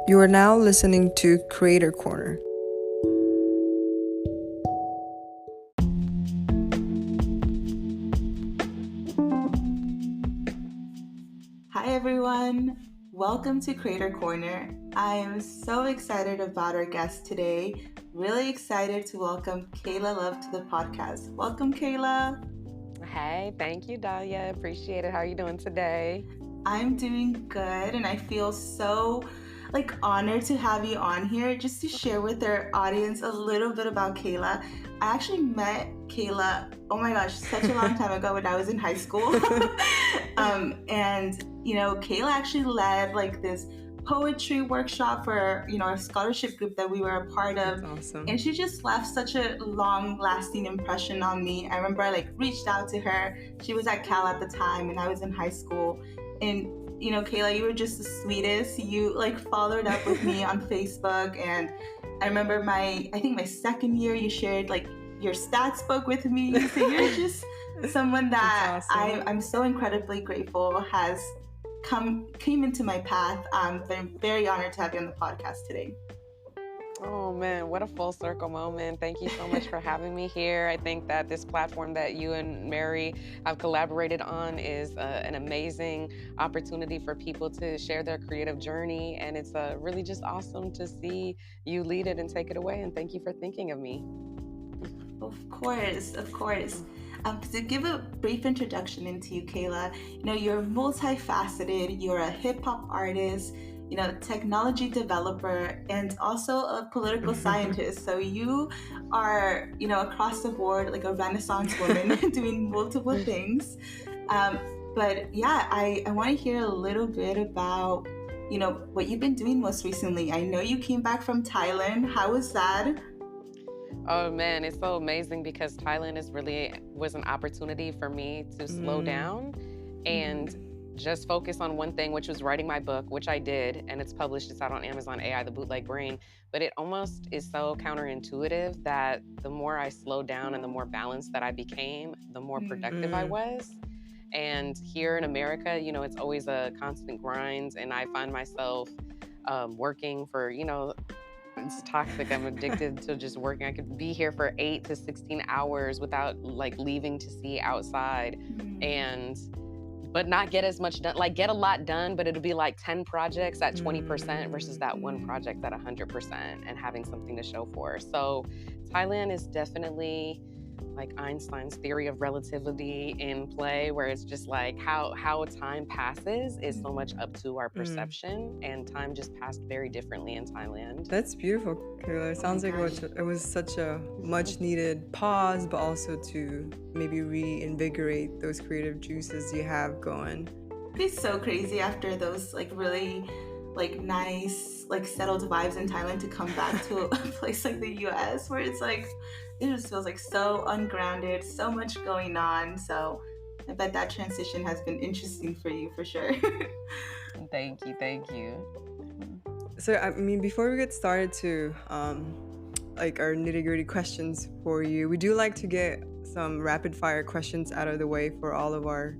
You are now listening to Creator Corner. Hi everyone, welcome to Creator Corner. I am so excited about our guest today. Really excited to welcome Kaila Love to the podcast. Welcome, Kaila. Hey, thank you, Dahlia. Appreciate it. How are you doing today? I'm doing good, and I feel so honored to have you on here just to share with our audience a little bit about Kaila. I actually met Kaila, oh my gosh, such a long time ago when I was in high school. And Kaila actually led this poetry workshop for a scholarship group that we were a part of. That's awesome. And she just left such a long lasting impression on me. I remember I reached out to her. She was at Cal at the time and I was in high school. And Kaila, you were just the sweetest. You followed up with me on Facebook, and I remember I think my second year you shared your stats book with me. So you're just someone that awesome. I'm so incredibly grateful has came into my path. But I'm very honored to have you on the podcast today. Oh man, what a full circle moment. Thank you so much for having me here. I think that this platform that you and Mary have collaborated on is an amazing opportunity for people to share their creative journey. And it's really just awesome to see you lead it and take it away. And thank you for thinking of me. Of course. To give a brief introduction into you, Kaila, you're multifaceted. You're a hip hop artist, technology developer, and also a political scientist. So you are, across the board, like a Renaissance woman doing multiple things. But yeah, I want to hear a little bit about, what you've been doing most recently. I know you came back from Thailand. How was that? Oh man, it's so amazing because Thailand was an opportunity for me to slow down and just focus on one thing, which was writing my book, which I did, and it's published. It's out on Amazon, AI, the Bootleg Brain. But it almost is so counterintuitive that the more I slowed down and the more balanced that I became, the more productive I was. And here in America, it's always a constant grind, and I find myself working for, it's toxic. I'm addicted to just working. I could be here for 8 to 16 hours without leaving to see outside but not get as much done, get a lot done, but it'll be 10 projects at 20% versus that one project at 100% and having something to show for. So Thailand is definitely Einstein's theory of relativity in play, where it's just how time passes is so much up to our perception, and time just passed very differently in Thailand. That's beautiful, Kaila. It sounds like it was such a much needed pause, but also to maybe reinvigorate those creative juices you have going. It's so crazy after those really nice settled vibes in Thailand to come back to a place like the US where it's it just feels so ungrounded, so much going on. So I bet that transition has been interesting for you for sure. Thank you. So I mean, before we get started to our nitty-gritty questions for you, we do like to get some rapid fire questions out of the way for all of our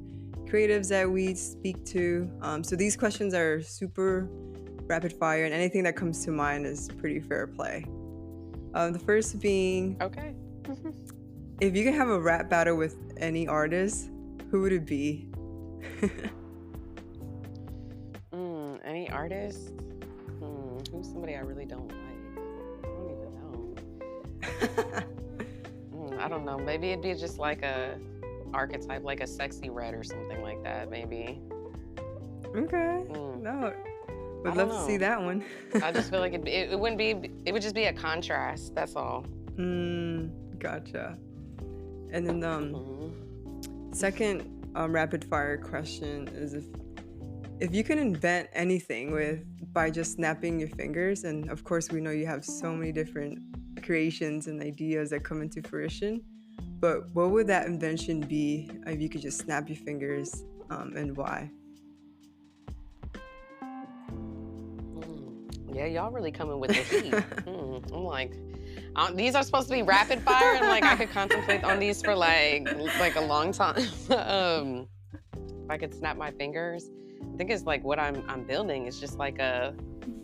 creatives that we speak to. So these questions are super rapid fire, and anything that comes to mind is pretty fair play. The first being, okay. If you could have a rap battle with any artist, who would it be? Any artist? Who's somebody I really don't like? I don't even know. I don't know. Maybe it'd be just a archetype, like a Sexy Red or something like that, maybe. Okay. No. Would love to see that one. I just feel like it wouldn't be, it would just be a contrast, that's all. Gotcha. And then second rapid fire question is if you can invent anything by just snapping your fingers, and of course we know you have so many different creations and ideas that come into fruition, but what would that invention be if you could just snap your fingers, and why? Yeah, y'all really coming with the heat. I'm these are supposed to be rapid fire, and I could contemplate on these for a long time. If I could snap my fingers, I think it's what I'm building. It's just a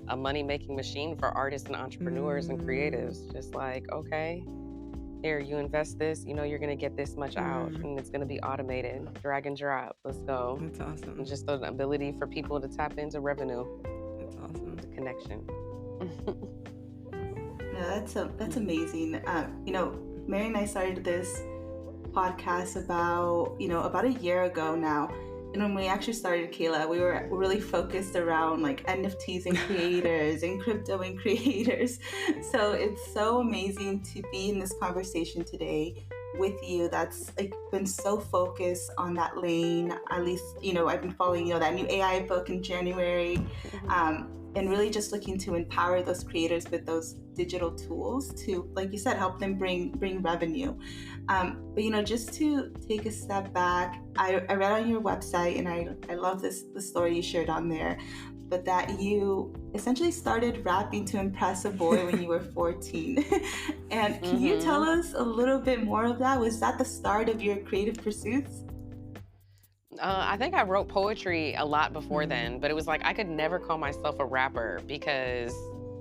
a money-making machine for artists and entrepreneurs and creatives. Just like, okay, here, you invest this, you know you're going to get this much out, and it's going to be automated. Drag and drop. Let's go. That's awesome. And just the ability for people to tap into revenue. That's awesome. The connection. No, that's amazing. You know, Mary and I started this podcast about a year ago now. And when we actually started Kaila, we were really focused around like NFTs and creators and crypto and creators. So it's so amazing to be in this conversation today with you that's like been so focused on that lane. At least, you know, I've been following, you know, that new AI book in January, and really just looking to empower those creators with those digital tools to, like you said, help them bring revenue. But, you know, just to take a step back, I read on your website, and I love the story you shared on there, but that you essentially started rapping to impress a boy when you were 14. And can you tell us a little bit more of that? Was that the start of your creative pursuits? I think I wrote poetry a lot before then, but it was like I could never call myself a rapper because,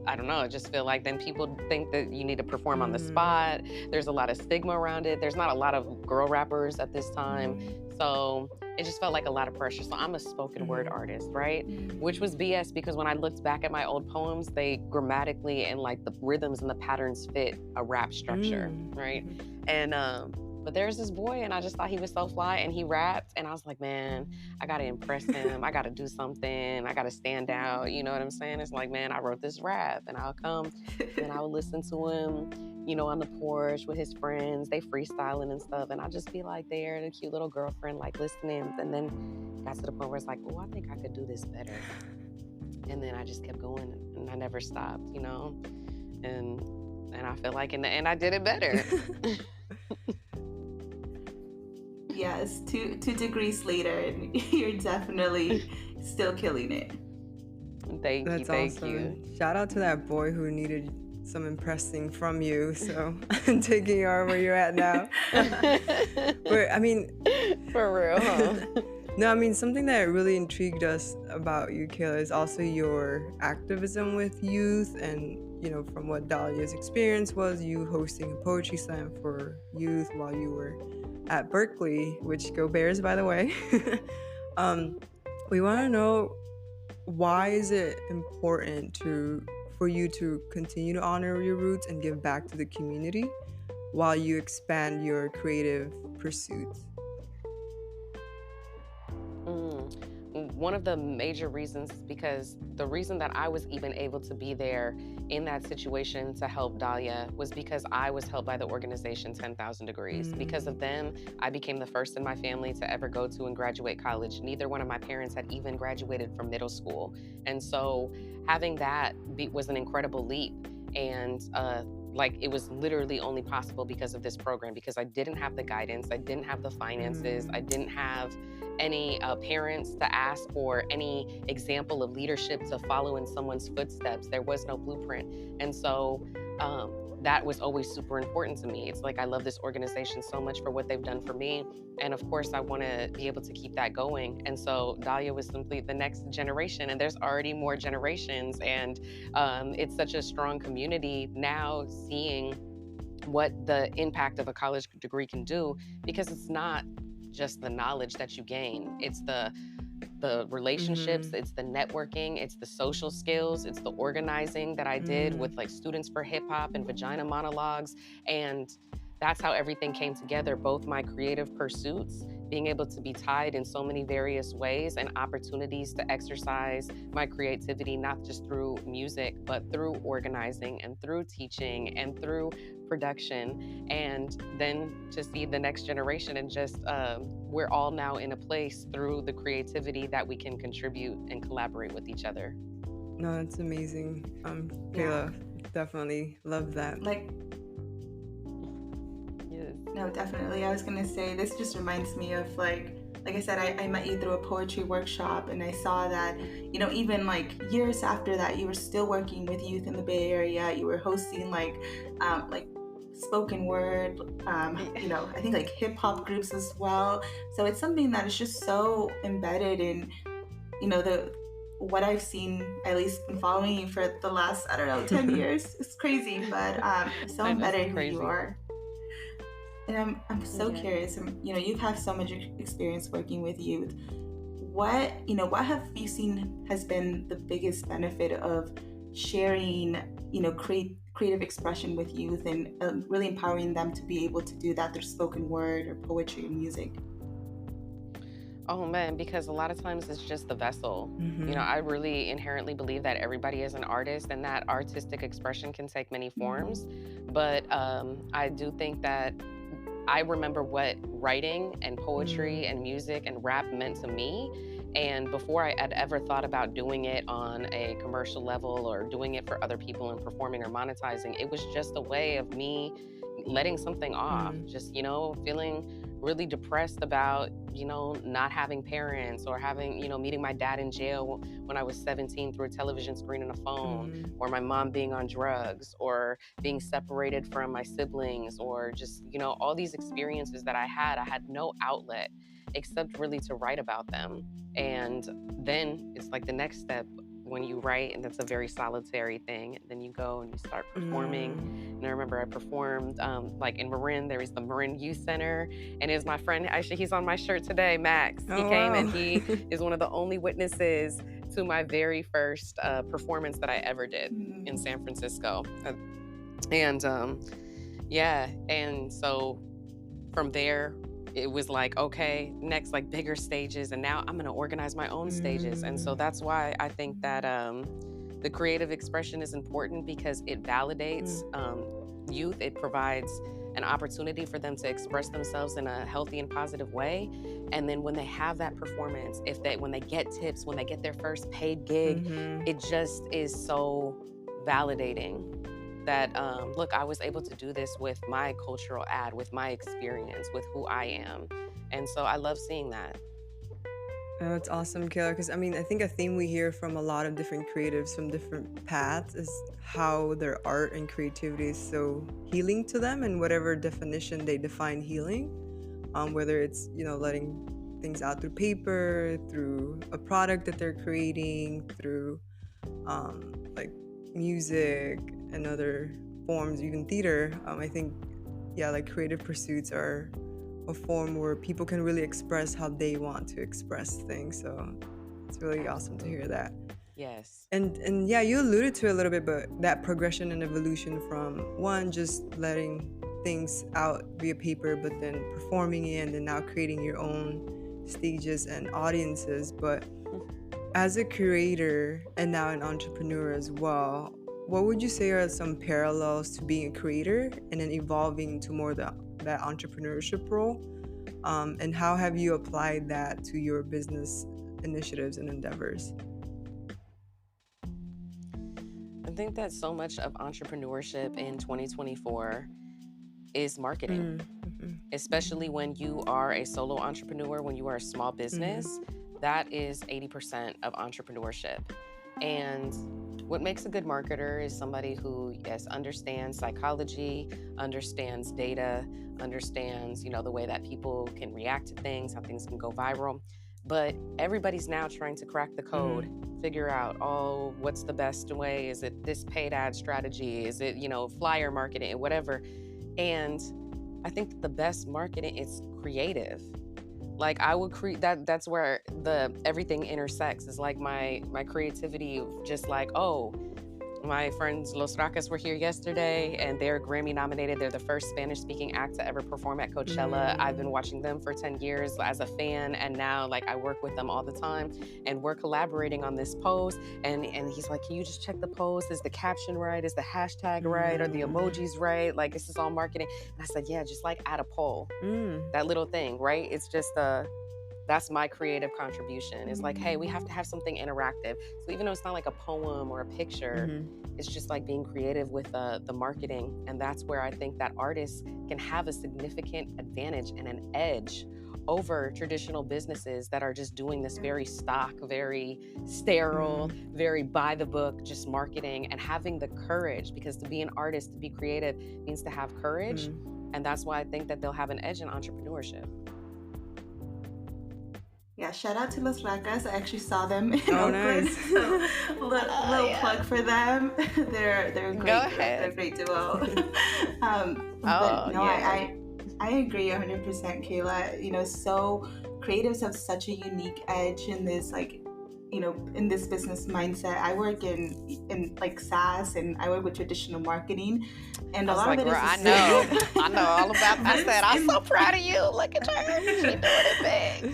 I don't know, I just feel like then people think that you need to perform on the spot. There's a lot of stigma around it. There's not a lot of girl rappers at this time. So it just felt like a lot of pressure. So I'm a spoken word artist, right? Which was BS because when I looked back at my old poems, they grammatically and like the rhythms and the patterns fit a rap structure, right? And but there's this boy, and I just thought he was so fly, and he rapped, and I was like, man, I gotta impress him. I gotta do something. I gotta stand out. You know what I'm saying? It's like, man, I wrote this rap, and I'll come and I would listen to him, you know, on the porch with his friends. They freestyling and stuff, and I'd just be like there, the cute little girlfriend, like listening. And then got to the point where it's like, oh, I think I could do this better. And then I just kept going, and I never stopped, you know. And I feel like in the end, I did it better. Yes, two degrees later, and you're definitely still killing it. Thank That's you. awesome. Shout out to that boy who needed some impressing from you, so I'm taking you where you're at now. But I mean, for real, huh? No, I mean, something that really intrigued us about you, Kaila, is also your activism with youth. And, you know, from what Dahlia's experience was, you hosting a poetry slam for youth while you were at Berkeley, which go Bears, by the way. We want to know, why is it important for you to continue to honor your roots and give back to the community while you expand your creative pursuits? One of the major reasons, because the reason that I was even able to be there in that situation to help Dahlia was because I was helped by the organization 10,000 Degrees. Because of them, I became the first in my family to ever go to and graduate college. Neither one of my parents had even graduated from middle school. And so having that was an incredible leap. And like, it was literally only possible because of this program, because I didn't have the guidance, I didn't have the finances, I didn't have any parents to ask for any example of leadership to follow in someone's footsteps. There was no blueprint. And so that was always super important to me. It's like, I love this organization so much for what they've done for me. And of course, I want to be able to keep that going. And so Dahlia was simply the next generation, and there's already more generations. And it's such a strong community now, seeing what the impact of a college degree can do, because it's not just the knowledge that you gain. It's the relationships, it's the networking, it's the social skills, it's the organizing that I did with like Students for Hip Hop and Vagina Monologues. And that's how everything came together, both my creative pursuits, being able to be tied in so many various ways, and opportunities to exercise my creativity, not just through music, but through organizing and through teaching and through production. And then to see the next generation, and just we're all now in a place through the creativity that we can contribute and collaborate with each other. No, that's amazing. Kaila, definitely love that. No, definitely. I was going to say, this just reminds me of like I said, I met you through a poetry workshop, and I saw that, you know, even like years after that, you were still working with youth in the Bay Area. You were hosting like spoken word, you know, I think like hip hop groups as well. So it's something that is just so embedded in, you know, what I've seen, at least in following you for the last, I don't know, 10 years. It's crazy, but so embedded who you are. And I'm so curious, you know, you've had so much experience working with youth. What have you seen has been the biggest benefit of sharing, you know, creative expression with youth, and really empowering them to be able to do that through spoken word or poetry and music? Oh man, because a lot of times it's just the vessel. You know, I really inherently believe that everybody is an artist and that artistic expression can take many forms. But I do think that I remember what writing and poetry and music and rap meant to me. And before I had ever thought about doing it on a commercial level or doing it for other people and performing or monetizing, it was just a way of me letting something off, just, you know, feeling really depressed about, you know, not having parents, or having, you know, meeting my dad in jail when I was 17 through a television screen and a phone, or my mom being on drugs, or being separated from my siblings, or just, you know, all these experiences that I had no outlet except really to write about them. And then it's like the next step when you write, and that's a very solitary thing, and then you go and you start performing. And I remember I performed like in Marin. There is the Marin Youth Center, and it's my friend, actually he's on my shirt today, Max. He came and he is one of the only witnesses to my very first performance that I ever did in San Francisco. And yeah, and so from there it was like, okay, next, like bigger stages, and now I'm going to organize my own stages. And so that's why I think that the creative expression is important, because it validates youth. It provides an opportunity for them to express themselves in a healthy and positive way. And then when they have that performance, when they get tips, when they get their first paid gig, it just is so validating that, look, I was able to do this with my cultural ad, with my experience, with who I am. And so I love seeing that. Oh, it's awesome, Kaila, because I mean, I think a theme we hear from a lot of different creatives from different paths is how their art and creativity is so healing to them, and whatever definition they define healing, whether it's, you know, letting things out through paper, through a product that they're creating, through like music and other forms, even theater. I think, yeah, like creative pursuits are a form where people can really express how they want to express things. So it's really awesome to hear that. Yes. And yeah, you alluded to it a little bit, but that progression and evolution from one, just letting things out via paper, but then performing it, and then now creating your own stages and audiences. But as a creator and now an entrepreneur as well, what would you say are some parallels to being a creator and then evolving to more that entrepreneurship role? And how have you applied that to your business initiatives and endeavors? I think that so much of entrepreneurship in 2024 is marketing, especially when you are a solo entrepreneur, when you are a small business. That is 80% of entrepreneurship. And what makes a good marketer is somebody who, yes, understands psychology, understands data, understands, you know, the way that people can react to things, how things can go viral. But everybody's now trying to crack the code, figure out, oh, what's the best way? Is it this paid ad strategy? Is it, you know, flyer marketing, whatever? And I think that the best marketing is creative. Like I would create that's where everything intersects, is like my creativity, just like, oh, my friends Los Racas were here yesterday and they're Grammy nominated. They're the first Spanish speaking act to ever perform at Coachella. I've been watching them for 10 years as a fan, and now like I work with them all the time, and we're collaborating on this post, and he's like, can you just check the post? Is the caption right? Is the hashtag right? Are the emojis right? Like, this is all marketing. And I said, yeah, just like add a poll. That little thing, right? It's just that's my creative contribution. It's like, hey, we have to have something interactive. So even though it's not like a poem or a picture, it's just like being creative with the marketing. And that's where I think that artists can have a significant advantage and an edge over traditional businesses that are just doing this very stock, very sterile, very by the book, just marketing, and having the courage, because to be an artist, to be creative means to have courage. And that's why I think that they'll have an edge in entrepreneurship. Yeah, shout out to Las Lacas. I actually saw them in Oh, Oakland, nice. so little plug for them. They're a Go great duo. ahead. They're a great duo. But Oh no, yeah. I agree 100%, Kayla. So creatives have such a unique edge in this, like, in this business mindset. I work in like SaaS, and I work with traditional marketing, and I a was lot of like, it girl, is the I same. know. I know all about I said, I'm so proud of you. Look at her. She doing it big.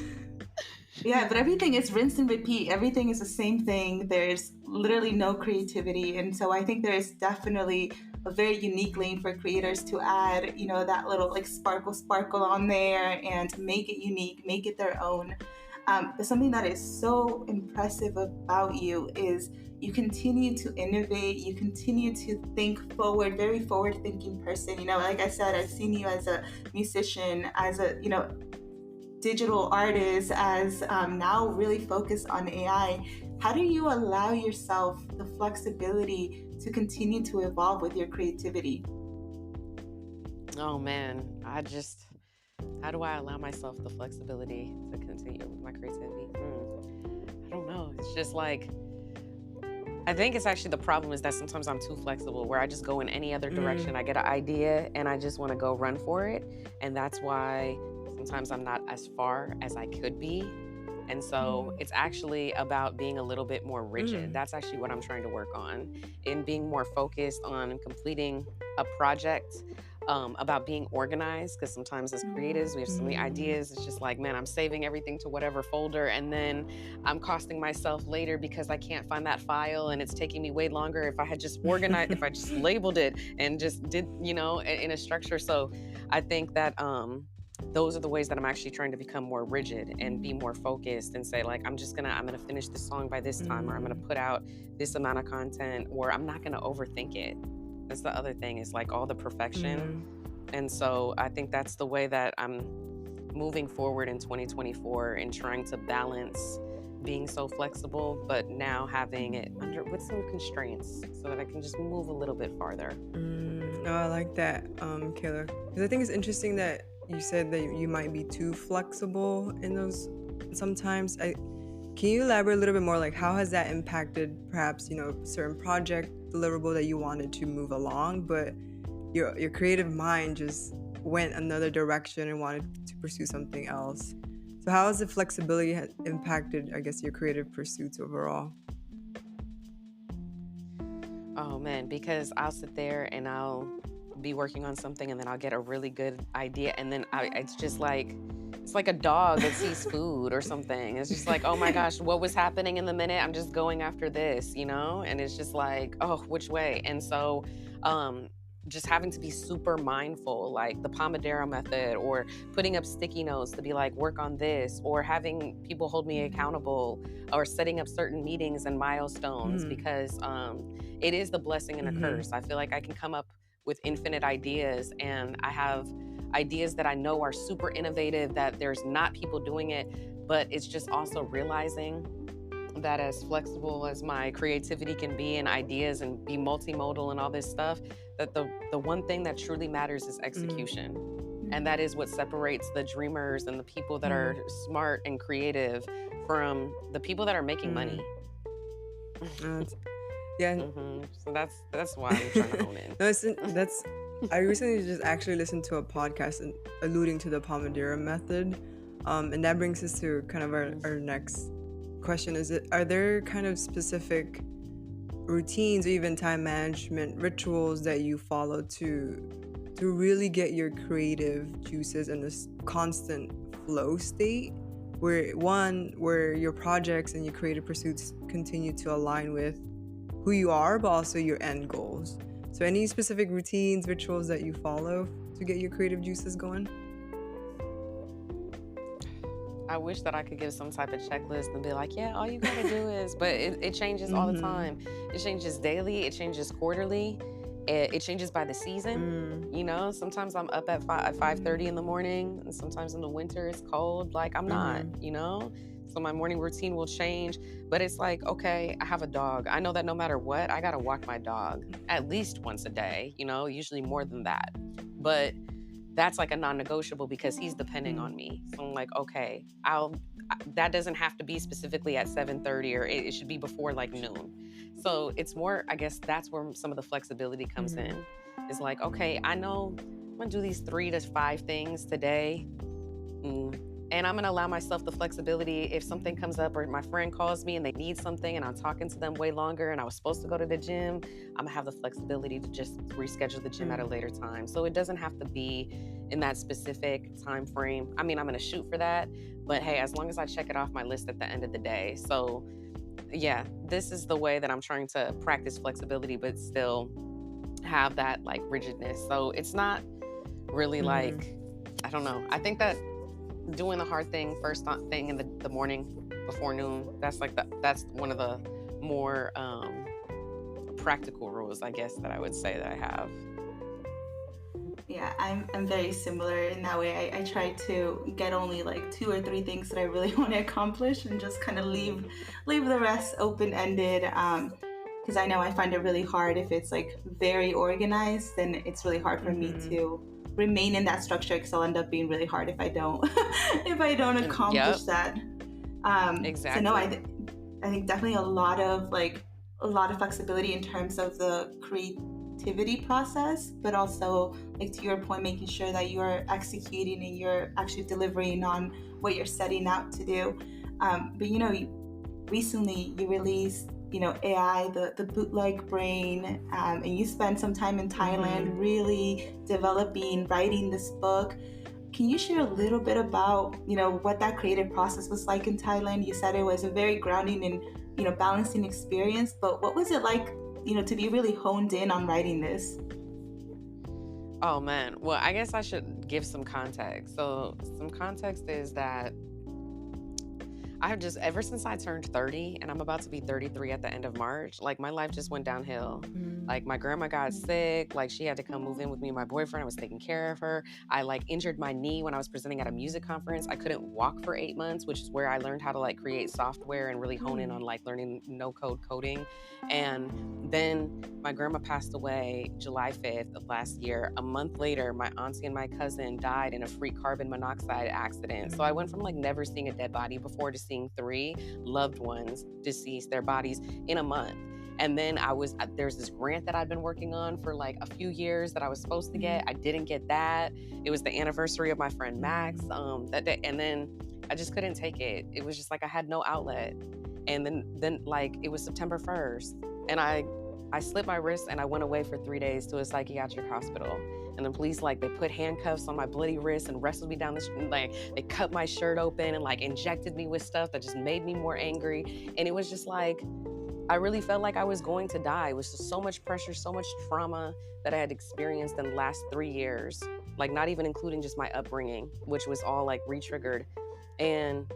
Yeah, but everything is rinse and repeat. Everything is the same thing. There's literally no creativity. And so I think there's definitely a very unique lane for creators to add, that little like sparkle on there and make it unique, make it their own. But something that is so impressive about you is you continue to innovate, you continue to think forward, very forward thinking person. Like I said, I've seen you as a musician, as a, digital artist, as now really focused on AI. How do you allow yourself the flexibility to continue to evolve with your creativity? Oh man, how do I allow myself the flexibility to continue with my creativity? I don't know. It's just like, I think it's actually the problem is that sometimes I'm too flexible where I just go in any other direction. I get an idea and I just want to go run for it. And that's why sometimes I'm not as far as I could be. And so it's actually about being a little bit more rigid. That's actually what I'm trying to work on, in being more focused on completing a project, about being organized. Because sometimes as creatives, we have so many ideas. It's just like, man, I'm saving everything to whatever folder, and then I'm costing myself later because I can't find that file, and it's taking me way longer if I had just organized, if I just labeled it and just did, in a structure. So I think that those are the ways that I'm actually trying to become more rigid and be more focused and say, like, I'm gonna finish this song by this time, or I'm gonna put out this amount of content, or I'm not gonna overthink it. That's the other thing, is like all the perfection. And so I think that's the way that I'm moving forward in 2024, and trying to balance being so flexible, but now having it with some constraints so that I can just move a little bit farther. No, I like that, Kayla, because I think it's interesting that you said that you might be too flexible in those sometimes. Can you elaborate a little bit more, like how has that impacted perhaps, certain project deliverable that you wanted to move along, but your creative mind just went another direction and wanted to pursue something else? So how has the flexibility impacted, I guess, your creative pursuits overall? Oh man, because I'll sit there and I'll be working on something, and then I'll get a really good idea, and then it's like a dog that sees food or something. It's just like, oh my gosh, what was happening in the minute? I'm just going after this, and it's just like, oh, which way? And so just having to be super mindful, like the Pomodoro method, or putting up sticky notes to be like, work on this, or having people hold me accountable, or setting up certain meetings and milestones, because it is the blessing and a curse. I feel like I can come up with infinite ideas, and I have ideas that I know are super innovative, that there's not people doing it, but it's just also realizing that as flexible as my creativity can be, and ideas, and be multimodal and all this stuff, that the one thing that truly matters is execution. And that is what separates the dreamers and the people that are smart and creative from the people that are making money. Yeah. So that's why I'm trying to hone in. No, I recently just actually listened to a podcast alluding to the Pomodoro method, and that brings us to kind of our next question. Are there kind of specific routines or even time management rituals that you follow to really get your creative juices in this constant flow state, where your projects and your creative pursuits continue to align with who you are, but also your end goals? So any specific routines, rituals that you follow to get your creative juices going? I wish that I could give some type of checklist and be like, yeah, all you gotta do is, but it changes all the time. It changes daily, it changes quarterly, it changes by the season. Sometimes I'm up at 5:30 in the morning, and sometimes in the winter it's cold, like I'm not, so my morning routine will change. But it's like, okay, I have a dog. I know that no matter what, I gotta walk my dog at least once a day, usually more than that. But that's like a non-negotiable because he's depending on me. So I'm like, okay, that doesn't have to be specifically at 7:30, or it should be before like noon. So it's more, I guess that's where some of the flexibility comes in. It's like, okay, I know I'm gonna do these 3 to 5 things today. And I'm going to allow myself the flexibility if something comes up or my friend calls me and they need something and I'm talking to them way longer and I was supposed to go to the gym, I'm going to have the flexibility to just reschedule the gym at a later time. So it doesn't have to be in that specific time frame. I mean, I'm going to shoot for that, but hey, as long as I check it off my list at the end of the day. So yeah, this is the way that I'm trying to practice flexibility, but still have that like rigidness. So it's not really like, I don't know. I think that doing the hard thing first thing in the morning before noon, that's one of the more practical rules, I guess, that I would say that I have. Yeah, I'm very similar in that way. I try to get only like 2 or 3 things that I really want to accomplish and just kind of leave the rest open-ended, because I know I find it really hard if it's like very organized. Then it's really hard for me to remain in that structure, because I'll end up being really hard if I don't accomplish that. Exactly. So no, I think definitely a lot of flexibility in terms of the creativity process, but also, like, to your point, making sure that you are executing and you're actually delivering on what you're setting out to do. But recently you released AI, the Bootleg Brain, and you spent some time in Thailand really writing this book. Can you share a little bit about what that creative process was like in Thailand? You said it was a very grounding and balancing experience, but what was it like to be really honed in on writing this? Oh man, well, I guess I should give some context. So some context is that I have just, ever since I turned 30, and I'm about to be 33 at the end of March, like my life just went downhill. Like my grandma got sick, like she had to come move in with me and my boyfriend. I was taking care of her. I like injured my knee when I was presenting at a music conference. I couldn't walk for 8 months, which is where I learned how to like create software and really hone in on like learning no-code coding. And then my grandma passed away July 5th of last year. A month later, my auntie and my cousin died in a freak carbon monoxide accident. So I went from like never seeing a dead body before to seeing 3 loved ones deceased, their bodies, in a month. And then there's this grant that I've been working on for like a few years that I was supposed to get. I didn't get that. It was the anniversary of my friend Max that day. And then I just couldn't take it. It was just like I had no outlet. And then like it was September 1st and I slit my wrist and I went away for 3 days to a psychiatric hospital. And the police, like, they put handcuffs on my bloody wrist and wrestled me down the street. Like, they cut my shirt open and like injected me with stuff that just made me more angry. And it was just like, I really felt like I was going to die. It was just so much pressure, so much trauma that I had experienced in the last 3 years. Like, not even including just my upbringing, which was all like re-triggered. And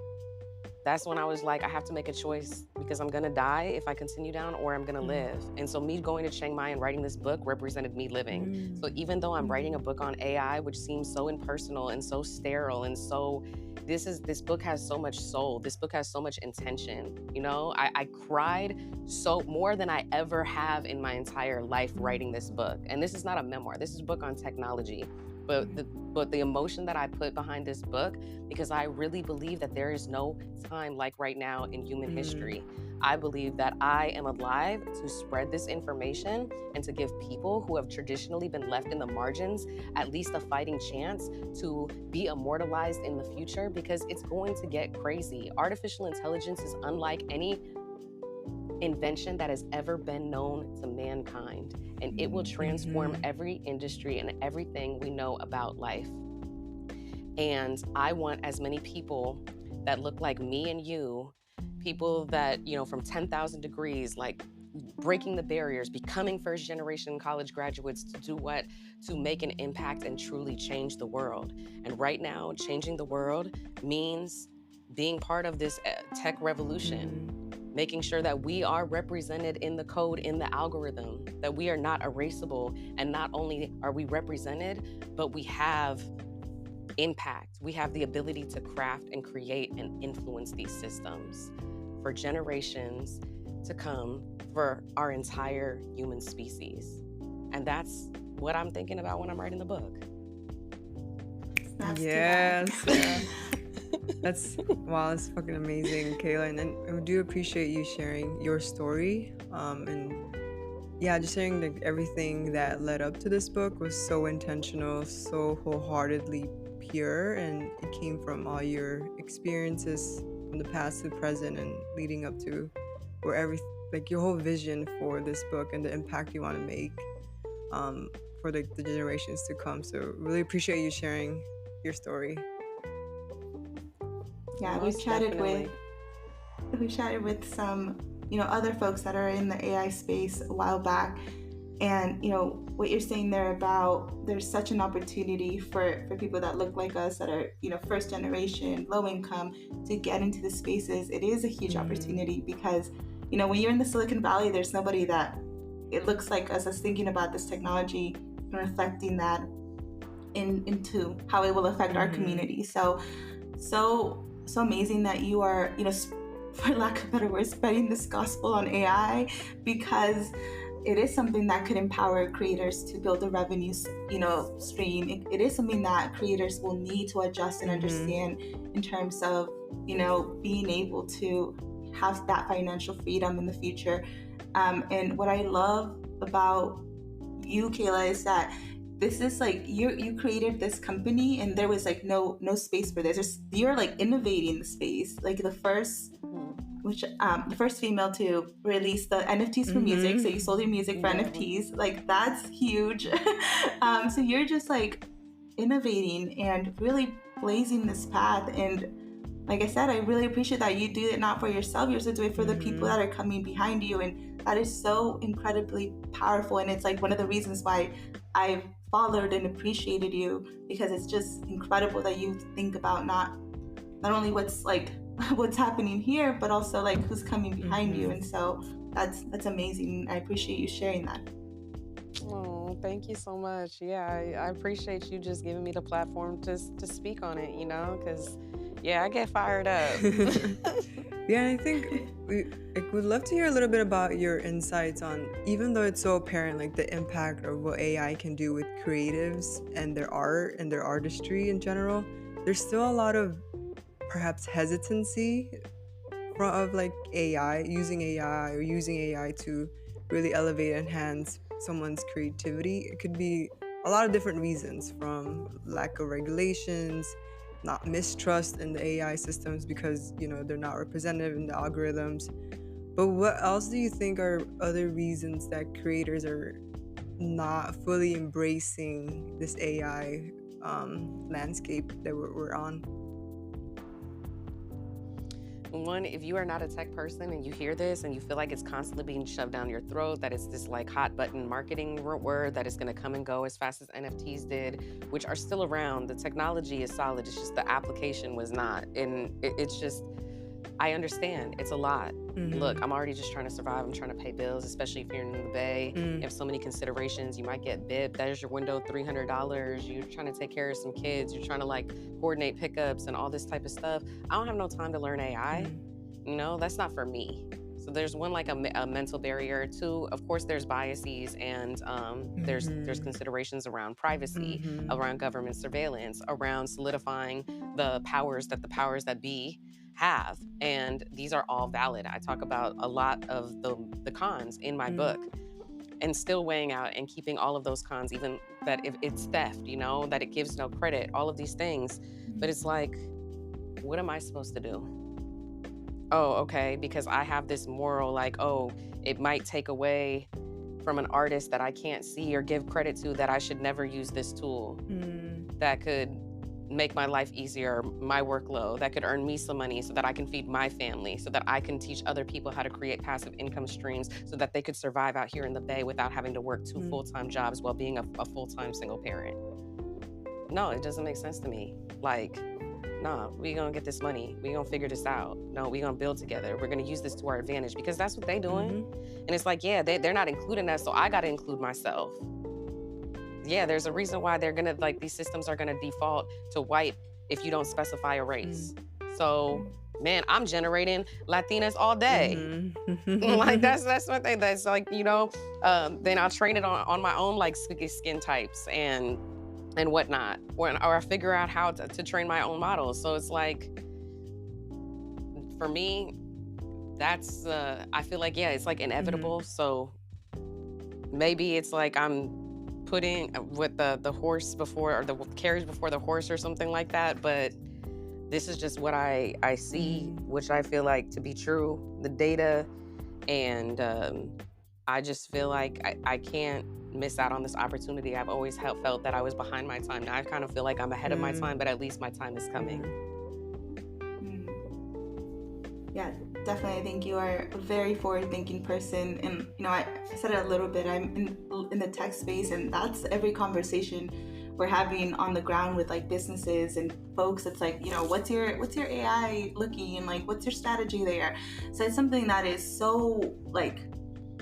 that's when I was like, I have to make a choice, because I'm gonna die if I continue down, or I'm gonna live. And so me going to Chiang Mai and writing this book represented me living. So even though I'm writing a book on AI, which seems so impersonal and so sterile and so, this book has so much soul. This book has so much intention. I cried so more than I ever have in my entire life writing this book. And this is not a memoir. This is a book on technology. But the emotion that I put behind this book, because I really believe that there is no time like right now in human history. I believe that I am alive to spread this information and to give people who have traditionally been left in the margins at least a fighting chance to be immortalized in the future, because it's going to get crazy. Artificial intelligence is unlike any invention that has ever been known to mankind, and it will transform every industry and everything we know about life. And I want as many people that look like me and you, people that, from 10,000 degrees, like breaking the barriers, becoming first generation college graduates, to do what? To make an impact and truly change the world. And right now, changing the world means being part of this tech revolution. Making sure that we are represented in the code, in the algorithm, that we are not erasable. And not only are we represented, but we have impact. We have the ability to craft and create and influence these systems for generations to come, for our entire human species. And that's what I'm thinking about when I'm writing the book. Snaps to that. Yes, yeah. That's wow, that's fucking amazing, Kayla. And I do appreciate you sharing your story. And yeah, just sharing everything that led up to this book was so intentional, so wholeheartedly pure, and it came from all your experiences from the past to the present and leading up to where like your whole vision for this book and the impact you want to make for the generations to come. So really appreciate you sharing your story. Yeah, Most definitely. we chatted with some, other folks that are in the AI space a while back, and what you're saying there about there's such an opportunity for people that look like us that are first generation, low income, to get into the spaces. It is a huge opportunity because when you're in the Silicon Valley, there's nobody that it looks like us that's thinking about this technology and reflecting that into how it will affect our community. So amazing that you are, for lack of better words, spreading this gospel on AI, because it is something that could empower creators to build a revenue, stream. It is something that creators will need to adjust and understand in terms of, being able to have that financial freedom in the future. And what I love about you, Kaila, is that this is like you created this company and there was like no space for this. You're like innovating the space, like the first female to release the NFTs for music. So you sold your music for NFTs. Like that's huge. So you're just like innovating and really blazing this path. And like I said, I really appreciate that you do it not for yourself, you're also doing it for the people that are coming behind you. And that is so incredibly powerful. And it's like one of the reasons why I've followed and appreciated you, because it's just incredible that you think about not only what's happening here, but also like who's coming behind you. And so that's amazing. I appreciate you sharing that. Oh, thank you so much. Yeah, I appreciate you just giving me the platform to speak on it, because I get fired up. Yeah, I think we'd love to hear a little bit about your insights on, even though it's so apparent, like the impact of what AI can do with creatives and their art and their artistry in general, there's still a lot of perhaps hesitancy of like using AI to really elevate and enhance someone's creativity. It could be a lot of different reasons, from lack of regulations, not mistrust in the AI systems because they're not representative in the algorithms. But what else do you think are other reasons that creators are not fully embracing this AI landscape that we're on? One, if you are not a tech person and you hear this and you feel like it's constantly being shoved down your throat, that it's this like hot button marketing word that is going to come and go as fast as NFTs did, which are still around. The technology is solid. It's just the application was not. And it's just, I understand. It's a lot. Look, I'm already just trying to survive. I'm trying to pay bills, especially if you're in the Bay. You have so many considerations. You might get bipped. There's your window, $300. You're trying to take care of some kids. You're trying to like coordinate pickups and all this type of stuff. I don't have no time to learn AI. That's not for me. So there's one, like a mental barrier. Two, of course, there's biases and there's considerations around privacy, around government surveillance, around solidifying the powers that be have. And these are all valid. I talk about a lot of the cons in my book, and still weighing out and keeping all of those cons, even that if it's theft, that it gives no credit, all of these things. But it's like, what am I supposed to do? Oh, okay, because I have this moral, like, oh, it might take away from an artist that I can't see or give credit to, that I should never use this tool that could make my life easier, my workload, that could earn me some money so that I can feed my family, so that I can teach other people how to create passive income streams so that they could survive out here in the Bay without having to work 2 full-time jobs while being a full-time single parent. No, it doesn't make sense to me. Like, nah, we gonna get this money. We gonna figure this out. No, we gonna build together. We're gonna use this to our advantage, because that's what they doing. And it's like, yeah, they're not including us, so I gotta include myself. Yeah, there's a reason why they're gonna, like, these systems are gonna default to white if you don't specify a race. So, man, I'm generating Latinas all day. Like that's what that's like, then I'll train it on my own like skin types and and whatnot, or I figure out how to train my own models. So it's like, for me, that's I feel like, yeah, it's like inevitable. So maybe it's like I'm putting with the horse before, or the carriage before the horse, or something like that. But this is just what I see, which I feel like to be true, the data. And I just feel like I can't miss out on this opportunity. I've always felt that I was behind my time. Now I kind of feel like I'm ahead of my time, but at least my time is coming. Yeah, definitely. I think you are a very forward-thinking person. And, you know, I said it a little bit, I'm in the tech space, and that's every conversation we're having on the ground with like businesses and folks. It's like, you know, what's your AI looking, and like, what's your strategy there? So it's something that is so like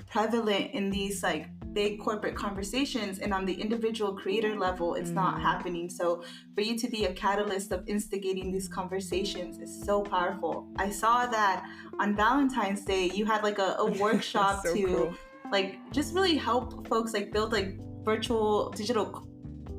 prevalent in these like big corporate conversations, and on the individual creator level, it's not happening. So for you to be a catalyst of instigating these conversations is so powerful. I saw that on Valentine's Day you had like a workshop so to cool. like just really help folks like build like virtual digital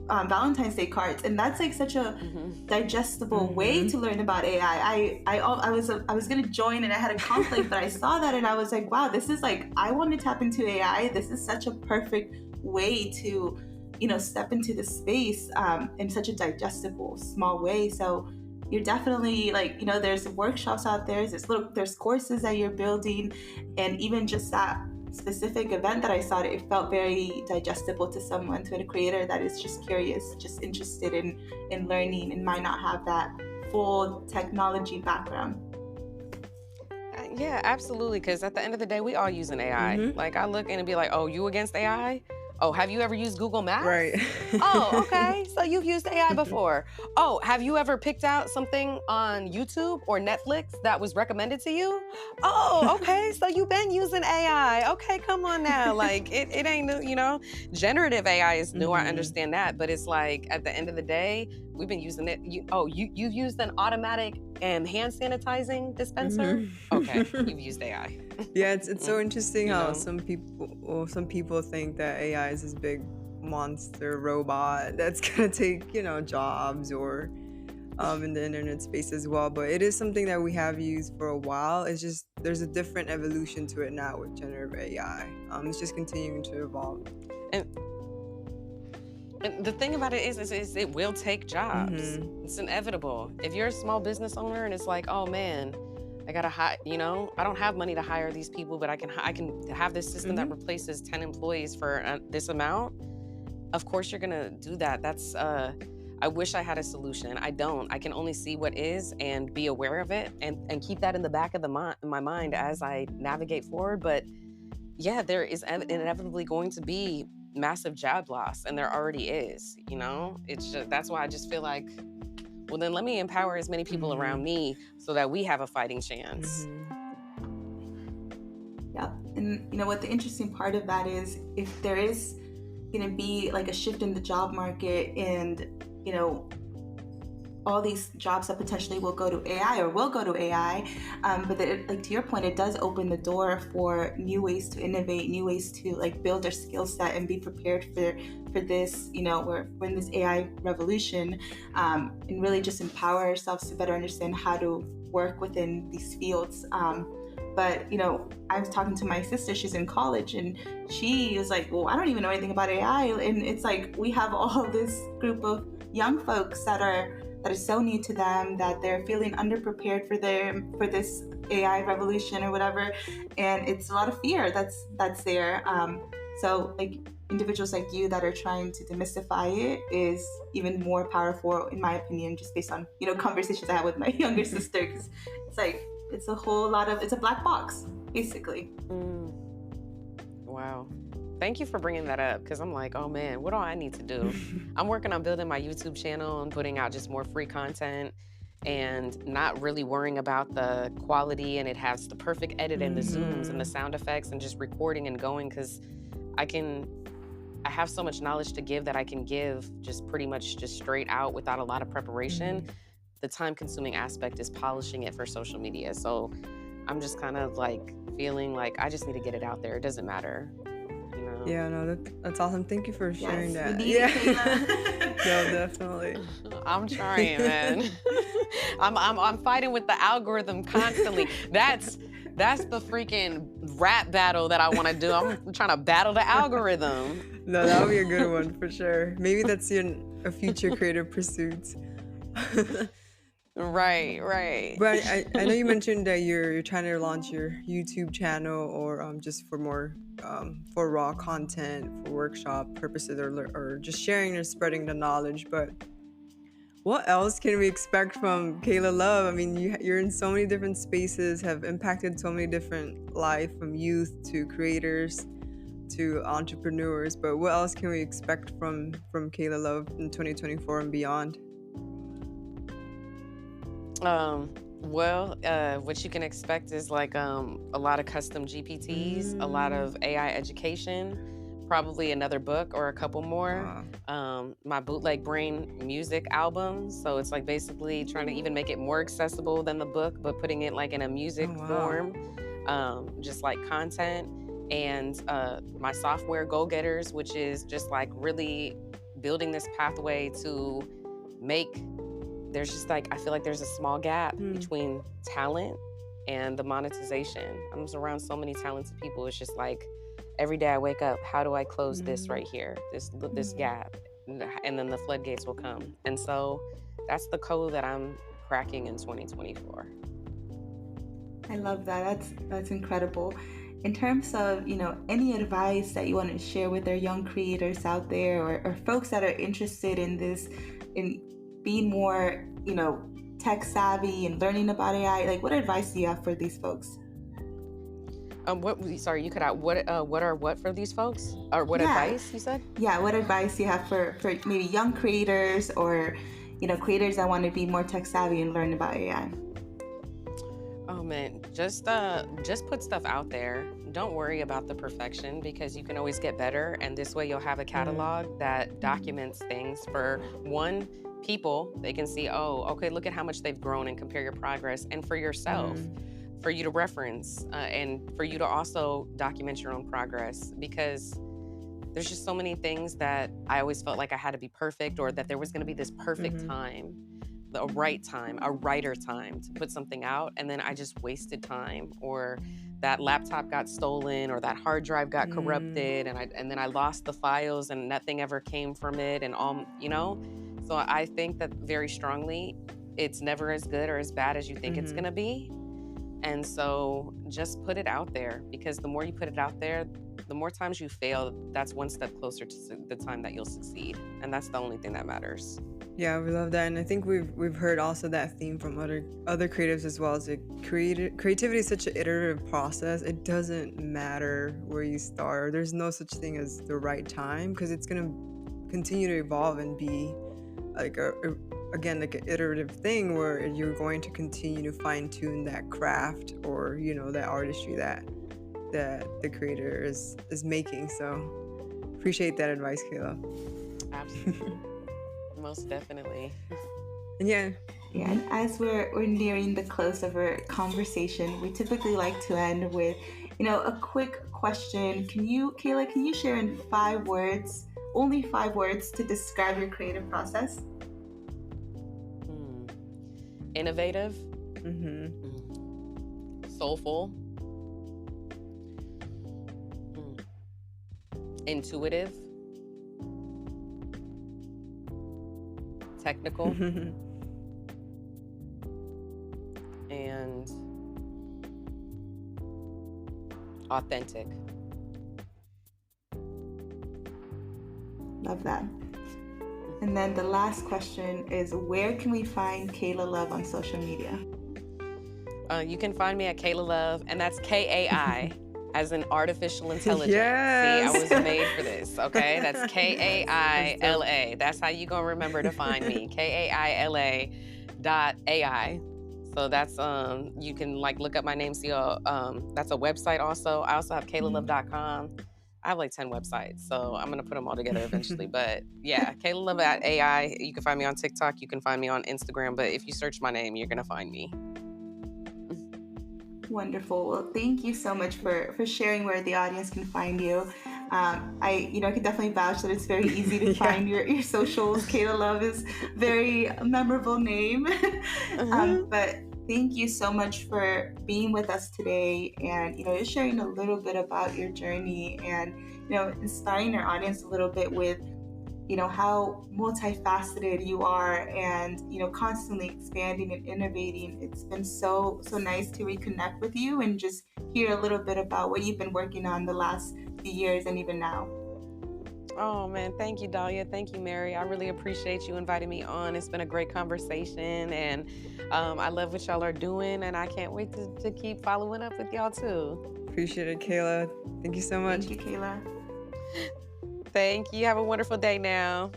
Valentine's Day cards, and that's like such a digestible way to learn about AI. I was gonna join, and I had a conflict, but I saw that and I was like, wow, this is like, I want to tap into AI. This is such a perfect way to, you know, step into the space in such a digestible, small way. So you're definitely like, you know, there's workshops out there, there's courses that you're building, and even just that specific event that I saw, it felt very digestible to someone, to a creator that is just curious, just interested in learning, and might not have that full technology background. Yeah, absolutely. Because at the end of the day, we all use an AI. Like, I look in and be like, oh, you against AI? Oh, have you ever used Google Maps? Right. Oh, okay. So you've used AI before. Oh, have you ever picked out something on YouTube or Netflix that was recommended to you? Oh, okay. So you've been using AI. Okay, come on now. Like, it ain't new, you know? Generative AI is new. I understand that. But it's like, at the end of the day, we've been using it. You've used an automatic hand sanitizing dispenser? Okay, you've used AI. Yeah, it's so interesting how some people think that AI is this big monster robot that's gonna take, you know, jobs, or in the internet space as well. But it is something that we have used for a while. It's just there's a different evolution to it now with generative AI. It's just continuing to evolve. And the thing about it is it will take jobs. It's inevitable. If you're a small business owner and it's like, oh man, I gotta hire, you know, I don't have money to hire these people, but I can have this system that replaces 10 employees for this amount. Of course you're gonna do that. That's, I wish I had a solution. I don't. I can only see what is and be aware of it, and keep that in the back of my mind as I navigate forward. But yeah, there is inevitably going to be massive job loss, and there already is, you know? It's just, that's why I just feel like, well, then let me empower as many people around me so that we have a fighting chance. Yeah. And you know what the interesting part of that is, if there is going to be like a shift in the job market, and you know, all these jobs that potentially will go to AI, or will go to AI, but like to your point, it does open the door for new ways to innovate, new ways to like build their skill set and be prepared for this, you know, we're in this AI revolution, and really just empower ourselves to better understand how to work within these fields. But, you know, I was talking to my sister, she's in college, and she was like, well, I don't even know anything about AI. And it's like, we have all this group of young folks that are so new to them, that they're feeling underprepared for this AI revolution or whatever. And it's a lot of fear that's there. So like individuals like you that are trying to demystify it is even more powerful, in my opinion, just based on, you know, conversations I had with my younger sister, because it's like, it's a whole lot of, it's a black box, basically. Wow. Thank you for bringing that up, because I'm like, oh man, what do I need to do? I'm working on building my YouTube channel and putting out just more free content, and not really worrying about the quality, and it has the perfect edit and the zooms and the sound effects, and just recording and going, because I have so much knowledge to give that I can give just pretty much just straight out without a lot of preparation. The time-consuming aspect is polishing it for social media. So I'm just kind of like feeling like I just need to get it out there. It doesn't matter, you know? Yeah, no, that's awesome. Thank you for sharing Yes, we that. need Yeah. it, Kaila. No, definitely. I'm trying, man. I'm fighting with the algorithm constantly. That's the freaking rap battle that I want to do. I'm trying to battle the algorithm. No, that would be a good one for sure. Maybe that's a future creative pursuit. Right. But I know you mentioned that you're trying to launch your YouTube channel, or just for more for raw content, for workshop purposes, or just sharing or spreading the knowledge. But what else can we expect from Kaila Love? I mean, you're in so many different spaces, have impacted so many different life, from youth to creators to entrepreneurs. But what else can we expect from Kaila Love in 2024 and beyond? Well, what you can expect is like a lot of custom GPTs, a lot of AI education, probably another book or a couple more. My Bootleg Brain music album. So it's like basically trying to even make it more accessible than the book, but putting it like in a music form, just like content. And my software Go-Getters, which is just like really building this pathway to make. There's just like, I feel like there's a small gap between talent and the monetization. I'm just around so many talented people. It's just like every day I wake up, how do I close this right here, this gap? And then the floodgates will come. And so that's the code that I'm cracking in 2024. I love that. That's incredible. In terms of, any advice that you want to share with our young creators out there, or folks that are interested in this, in being more, tech savvy and learning about AI, like what advice do you have for these folks? Sorry, you cut out. What are what for these folks? Or what advice you said? Yeah, what advice do you have for maybe young creators, or, creators that want to be more tech savvy and learn about AI? Oh man, just put stuff out there. Don't worry about the perfection, because you can always get better. And this way you'll have a catalog that documents things for one, people. They can see, oh, okay, look at how much they've grown and compare your progress. And for yourself, for you to reference and for you to also document your own progress, because there's just so many things that I always felt like I had to be perfect, or that there was going to be this perfect time, the right time, a righter time to put something out, and then I just wasted time, or that laptop got stolen, or that hard drive got corrupted, and then I lost the files and nothing ever came from it, and all, So I think that very strongly, it's never as good or as bad as you think it's gonna be. And so just put it out there, because the more you put it out there, the more times you fail, that's one step closer to the time that you'll succeed. And that's the only thing that matters. Yeah, we love that. And I think we've heard also that theme from other creatives as well. As creativity is such an iterative process. It doesn't matter where you start. There's no such thing as the right time, because it's going to continue to evolve and be like an iterative thing, where you're going to continue to fine tune that craft, or that artistry that the creator is making. So appreciate that advice, Kaila. Absolutely. Most definitely. And yeah, and as we're nearing the close of our conversation, we typically like to end with a quick question. Kaila, can you share in 5 words, only 5 words, to describe your creative process? Innovative, soulful, intuitive, technical, and authentic. Love that. And then the last question is, where can we find Kaila Love on social media? You can find me at Kaila Love, and that's Kai, as in artificial intelligence. Yes. See, I was made for this, okay? That's Kaila. That's how you gonna remember to find me. Kaila.ai. So that's you can like look up my name. See, that's a website also. I also have kailalove.com. I have like 10 websites, so I'm gonna put them all together eventually. But yeah, Kaila Love at AI. You can find me on TikTok. You can find me on Instagram. But if you search my name, you're gonna find me. Wonderful. Well, thank you so much for sharing where the audience can find you. I can definitely vouch that it's very easy to find your socials. Kaila Love is very memorable name. But thank you so much for being with us today, and just sharing a little bit about your journey, and inspiring our audience a little bit with how multifaceted you are, and constantly expanding and innovating. It's been so nice to reconnect with you and just hear a little bit about what you've been working on the last few years and even now. Oh man, thank you, Dahlia. Thank you, Mary. I really appreciate you inviting me on. It's been a great conversation, and I love what y'all are doing, and I can't wait to keep following up with y'all too. Appreciate it, Kaila. Thank you so much. Thank you, Kaila. Thank you. Have a wonderful day now.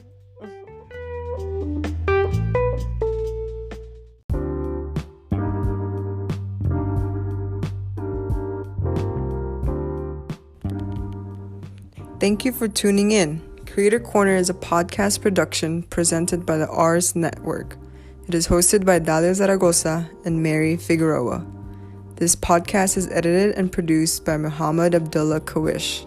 Thank you for tuning in. Creator Corner is a podcast production presented by the Ars Network. It is hosted by Dalia Zaragoza and Mary Figueroa. This podcast is edited and produced by Muhammad Abdullah Kawish.